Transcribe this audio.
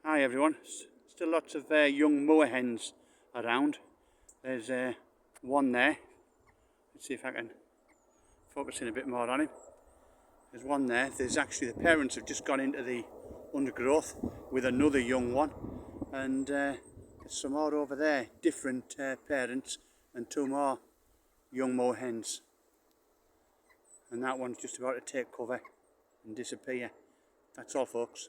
Hi everyone, still lots of young moorhens around. There's one there. Let's see if I can focus in a bit more on him. There's one there. There's actually, the parents have just gone into the undergrowth with another young one, and there's some more over there, different parents, and two more young moorhens. And that one's just about to take cover and disappear. That's all, folks.